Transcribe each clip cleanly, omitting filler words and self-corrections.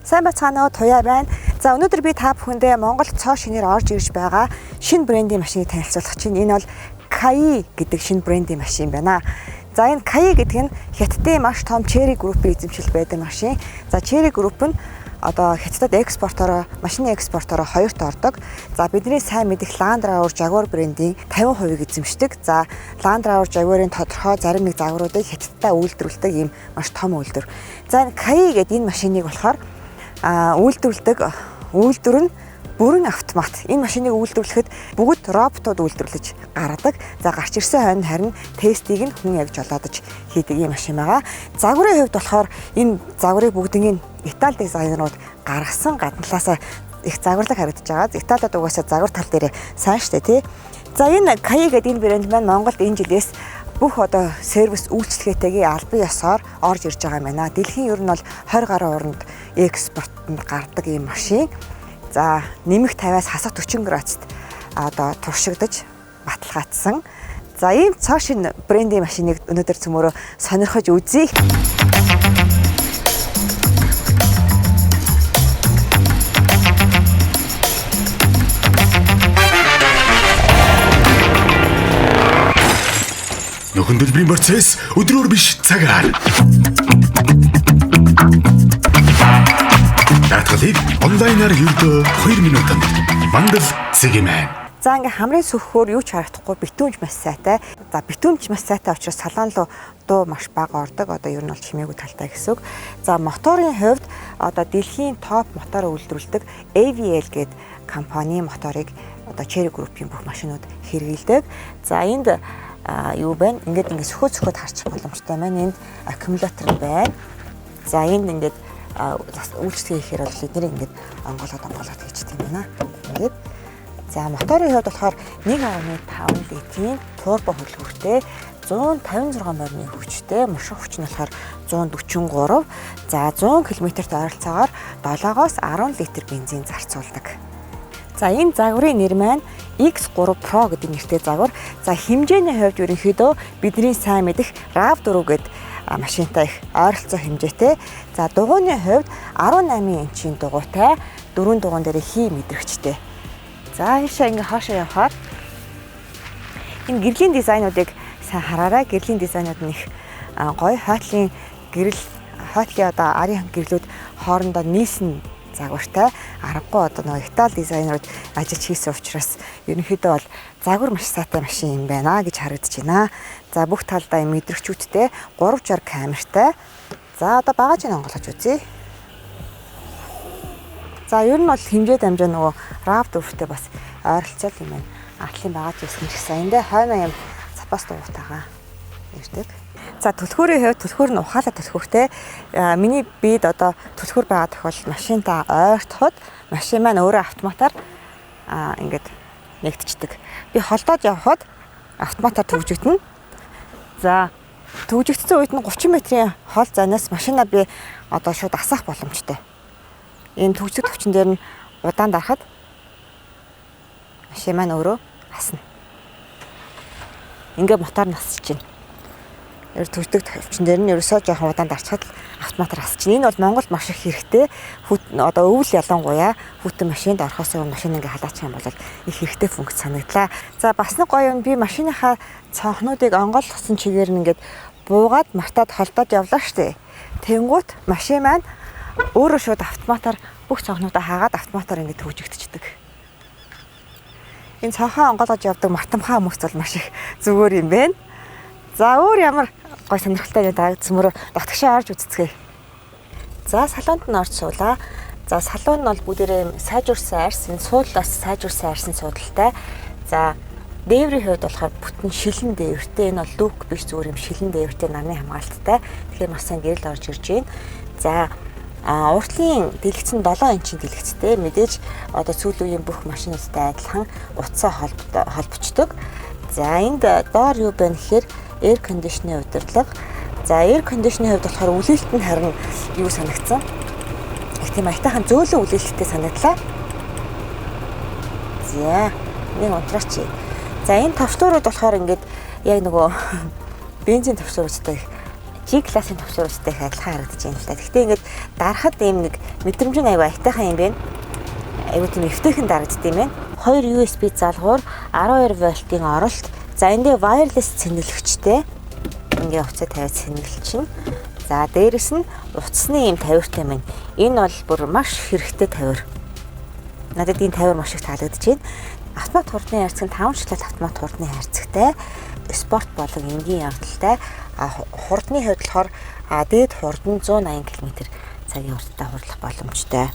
Сайн бацгаана уу, Туяа байна. За өнөөдөр би та бүхэндээ Монгол цоо шинээр орж ирж байгаа шинэ брендийн машиныг танилцуулах чинь. Энэ бол Kai гэдэг шинэ брендийн машин байна. За энэ Kai гэдэг нь Хятадын маш том Chery Group-ийн эзэмшил байдаг машин. За Chery Group нь одоо Хятадд экспортороо, машины экспортороо хоёрт ордог. За бидний сайн мэдих Land Rover Jaguar брендийн 50% эзэмшдэг. За Land Rover Jaguar-ын тодорхой зарим нэг загваруудыг Хятадтай үйлдвэрлэдэг ийм маш том үйлдвэр. За энэ Kai гэдэг энэ машиныг болохоор үйлдвэр нь бүрэн автомат. Энэ машиныг үйлдвэрлэхэд бүгд роботууд үйлдвэрлэж гаргадаг. За гарч ирсэн хойно харин тестийг нь хүн явж олоодож хийдэг ийм машин байгаа. Загварын хувьд болохоор энэ загварыг бүгднийг Итали дизайнерууд гаргасан гадналаасаа их загварлаг харагдаж байгаа. Италид угаасаа загвар тал дээр сайн штэ тий. За энэ Kai гэдэг энэ брэнд маань Монголд энэ жилээс бүх одоо сервис үйлчлэгээтэйгээ албан ёсоор орж ирж байгаа юм байна. Дэлхийн ер нь бол 20 гаруй орнд экспортод гардаг ийм машин. За нэмэх 50-аас хасах 40 градусд одоо туршигдаж баталгаажсан. За ийм цоо шинэ брендийн машиныг өнөөдөр цөмөрөө сонирхож үзье. Нөхөн дэлбэрийн процесс өдрөөр биш цагаар. Даатгалыг онлайнаар ердөө 2 минутанд мандал Цэгмэн. За ингээ хамрын сүхөөр юу ч харагдахгүй битүүмж маш сайтай. За битүүмж маш сайтай учраас салон руу дуу маш бага ордог. Одоо ер нь бол чимээгүй талтай гэсэн үг. За моторын хувьд одоо дэлхийн топ мотор үйлдвэрлэдэг AVL гэдэг компани моторыг одоо Chery Group-ийн бүх машинууд хэрэглэдэг. За энд юу байна? Ингээд сөхөөд харчих боломжтой байна. Энд аккумулятор байна. За энд ингээд үйлчлэгээ хийхээр бол эднийг ингээд онгоолоод хийчихдэг юм байна. Ингээд за моторын хувьд болохоор 1.5 литрийн турбо хөлгөөртэй 156 морины хүчтэй, мушин хүч нь болохоор 143. За 100 км-т ойролцоогоор 7-оос 10 литр бензин зарцуулдаг. За энэ загварын нэр маань X3 Pro гэдэг нэртэй загвар. За хэмжээний хувьд ерөнхийдөө бидний сайн мэдих RAV4 гэдэг машинтай их ойролцоо хэмжээтэй. За дугуйны хувьд 18 инчийн дугуйтай, 4 дугуйн дээр хий мэдрэгчтэй. За ингээ хоошоо явхаар энэ гэрлийн дизайнуудыг сайн хараарай. Гэрлийн дизайнууд нь их гоё. Хойтлын одоо арын гэрлүүд хоорондоо нийсэн загвартай. Аргагүй одоо нөгөө Итали дизайнерууд ажиллаж хийсэн учраас ерөнхийдөө бол загвар маш сайтай машин юм байна гэж харагдаж байна. За бүх талдаа мэдрэгчүүдтэй 360 камертай. За одоо багажийг онгоолгож үзье. За ер нь бол хэмжээ дамжаа нөгөө RAV4-тэй бас ойролцоо юм байна. Атлын багаж байсан ч гэсэн эндээ хойно юм запас дугуйтайгаа ирдэг. За түлхүүрийн хувьд түлхүүр нь ухаалаг түлхүүртэй. Миний бид одоо түлхүүр байгаа тохиолдолд машинтаа ойртоход машин маань өөрөө автоматар ингээд нэгтчихдэг. Би холдоод явхад автоматар төвжигдэнэ. За төвжигдсэн үед нь 30 метрийн хол занаас машинаа би одоо шууд асаах боломжтой. Энэ төвжиг төвчин дээр нь удаан дарахад машин маань өөрөө асна. Ингээ мотор насч чинь. Төвчдөг төвчин дээр нь ерөөсөө жоохон удаан дарчихад автоматар асч чинь. Энэ бол Монголд маш их хэрэгтэй. Одоо өвөл ялангуяа хүйтэн машинд орохоос өмнө машин ингээ халаачих юм бол их хэрэгтэй функц санагдлаа. За бас нэг гоё юм, би машиныхаа цонхнуудыг онгойлгосон чигээр нь ингээд буугаад мартаад холдоод явлаа штэ. Тэнгуут машин маань өөрөө шууд автоматар бүх цонхнуудаа хаагаад автоматар ингээд төвжигдчихдэг. Энэ цонхоо онгойлгож явдаг матамхаа хүмүүст бол маш их зүгээр юм байна. За өөр ямар гой сонирхолтой юм цөмөрө дотгошоо орж үзцгээе. За салонд нь орж суулаа. За салон нь бол бүгдээрээ сайжруулсан арьс, энэ суудлаас сайжруулсан арьсын суудалтай. За дээврийн хувьд болохоор бүтэн шилэн дээвртэй. Энэ бол люк биш, зүгээр юм шилэн дээвртэй нарны хамгаалттай. Тэгэхээр маш сайн гэрэл орж ирж байна. За уртлын дэлгэц нь 7 инчийн дэлгэцтэй. Мэдээж одоо сүүлийн үеийн бүх машинуудтай адилхан утсаа холбочдөг. За энд доор юу байна гэхээр air conditioning удирдлага. За air conditioning хувьд болохоор үлээлт нь харин юу санагдсан? Их тийм аятайхан зөөлөн үлээлттэй санагдлаа. За нэг унтраач. За энэ товчлуурууд болохоор ингээд яг нөгөө бензин товчлууруудтай G классын төвшөрөстэй адилхан харагдаж байна л да. Гэхдээ ингээд дарахад ийм нэг мэдрэмж аягүй аятайхан юм байна. Аягүй тийм эвтэйхэн дарагддаг юм байна. 2 USB залгуур 12 вольтын оролт. За энэ дээр wireless цэнгэлэгчтэй. Ингээ уцаа тавиад цэнгэлчин. За дээрэс нь утасны ийм тавиртай маань. Энэ бол бүр маш хэрэгтэй тавир. Надад энэ тавир маш их таалагдж байна. Автомат хурдны хайрцаг нь 5 шилэл автомат хурдны хайрцагтай. Спорт болон энгийн явдалтай. Хурдны хувьд болохоор дээд хурд нь 180 км цагийн хурдтай хурлах боломжтой.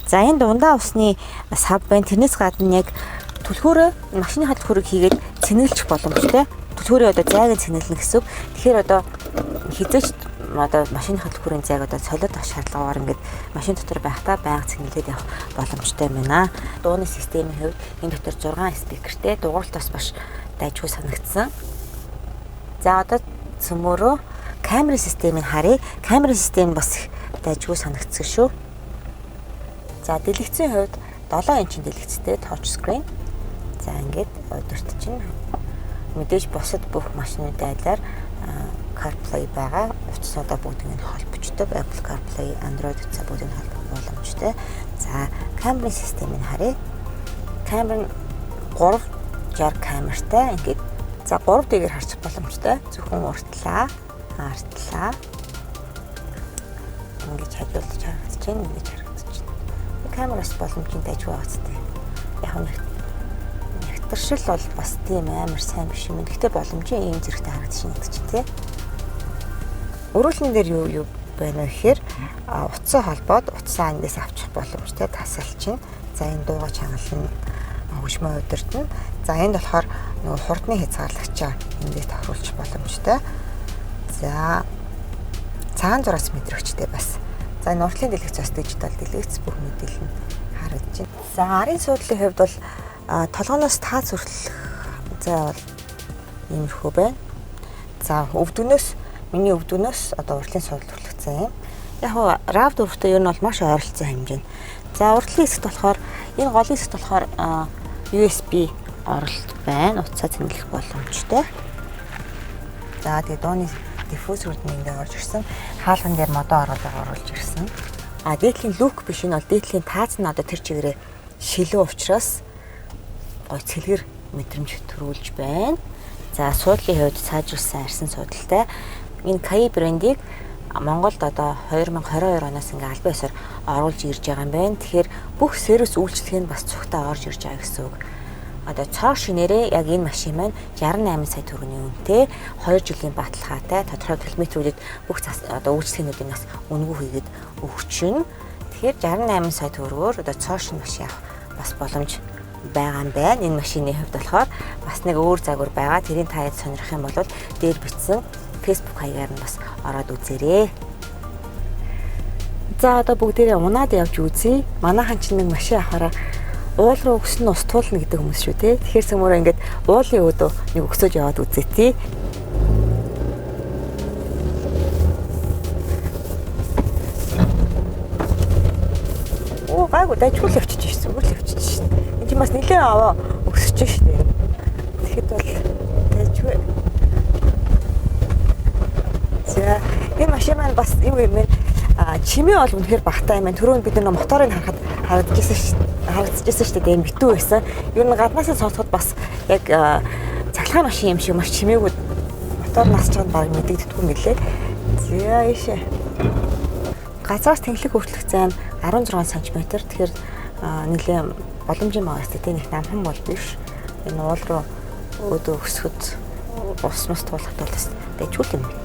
За энэ дундаа усны сав байна. Тэрнээс гадна яг түлхүүрээ машины түлхүүрийг хийгээд цэнгэлчих боломжтой. Түлхүүрээ одоо зайг цэнгэлнэ гэсэн. Тэгэхээр одоо хизээч одоо машины түлхүүрийн зайг одоо солиод авах шаардлагаар ингээд машин дотор байхдаа байнга цэнгэлээд явах боломжтой байна. Дууны системийн хувьд энэ дотор 6 спикертэй дугуйлт бас баш дайжгүй санагдсан. За одоо цөмөрөө камерын системийг харъя. Камерын систем бас дайжгүй санагдсан шүү. За дэлгэцийн хувьд 7 инчийн дэлгэцтэй touch screen. За ингээд өдөрт чинь мэдээж бусад бүх машины дайлаар CarPlay байгаа. Утаснуудаа бүгдийг нь холбогддог. Apple CarPlay, Android утсаа бүгдийг нь холбох боломжтой. За камерын системийг харъя. Камер нь 360 камертай. Ингээд за 3 дэгээр харчих боломжтой. Зөвхөн уртлаа, артлаа. Ингээд хадгалж харагдаж байна. Ингээд харагдаж байна. Камераас боломжтой дайжгүй байгаастай. Яг нь нэгтэршил бол бас тийм амар сайн биш юм. Гэхдээ боломжийн ийм зэрэгтэй харагдаж байна гэдэг чинь тий. Өрөөлөн дээр юу байна вэ гэхээр утсаа холбоод утсаа эндээс авчих боломжтой тасалчин. За энэ дууга чангална хөгжмөө удирдна. За энд болохоор нөгөө хурдны хязгаарлагчаа эндээс тохируулах боломжтой. За цагаан зураас мэдрэгчтэй бас. За энэ уртлын дэлгэц бас дижитал дэлгэц бүх мэдээлэл нь харагдаж байна. За арын суудлын хувьд бол толгоноос таац хүртэлх зай бол иймэрхүү байна. За миний өвдөнөөс одоо уртлын суудлын хүртэлх зай юм. Яг RAV 4-тэй ер нь бол маш ойролцоо хэмжээ. За уртлын хэсэгт болохоор энэ голын хэсэгт болохоор USB оролт байна. Утсаа цэнгэлэх боломжтой. За тэгээ дууны диффузерүүд нэндээ орж ирсэн. Хаалган дээр модоо оруулж ирсэн. Дээдлийн люк биш энэ бол дээдлийн таац нь одоо тэр чигээрээ шилэн учраас гой цэлгэр мэдрэмж төрүүлж байна. За суудлын хувьд сайжруулсан арьсан суудалтай. Энэ Kai брендийг Монголд одоо 2022 оноос ингээ албан ёсоор оруулж ирж байгаа юм байна. Тэгэхээр бүх сервис үйлчлэг нь бас цогтаа орж ирж байгаа гэсэн үг. Одоо цоо шинээрээ яг энэ машин маань 68 сая төгрөгийн үнэтэй 2 жилийн баталгаатай тодорхой километрүүдэд бүх одоо үйлчлэгнүүдийн нас үнэгүй хийгээд өгчнө. Тэгэхээр 68 сая төгрөгөөр одоо цоо шин машин авах бас боломж байгаа юм байна. Энэ машины хувьд болохоор бас нэг өөр загвар байгаа. Тэрийг та хэд сонирх юм бол дээр бичсэн Facebook хаягаар нь бас ороод үзээрэй. За одоо бүгдээрээ унаад явж үзье. Манайхан ч нэг машин авахаараа уул руу өгсөн нь ус туулна гэдэг хүмүүс шүү те. Тэгэхээр цөмөрөө ингээд уулын өөдөө нэг өгсөж яваад үзье тий. Оо гайгүй дайжгүй л явчих шээ. Зүгээр л явчих шээ. Энд чинь бас нэлээд аваа өгсөж шээ. Тэгэхэд бол дайжгүй. За энэ машин маань бас юу юм бэ? Чимээ бол үнэхээр багтаа юм байна. Түрүүнд бид нэг моторыг харагдчихсан шүү дээ. Энэ битүү байсан. Ер нь гаднаасаа сонсоход бас яг цахилгаан машин юм шиг маш чимээгүй мотор насч байгаа баг мэдэгдэхгүй мөлий. За ийшээ. Газраас тэнхлэг хүртэлх зай нь 16 см. Тэгэхээр нэлээд боломжийн байгаас тийм их намхан бол биш. Энэ уул руу өөдөө өсгөд ус мус туулахад бол бас дайжгүй юм.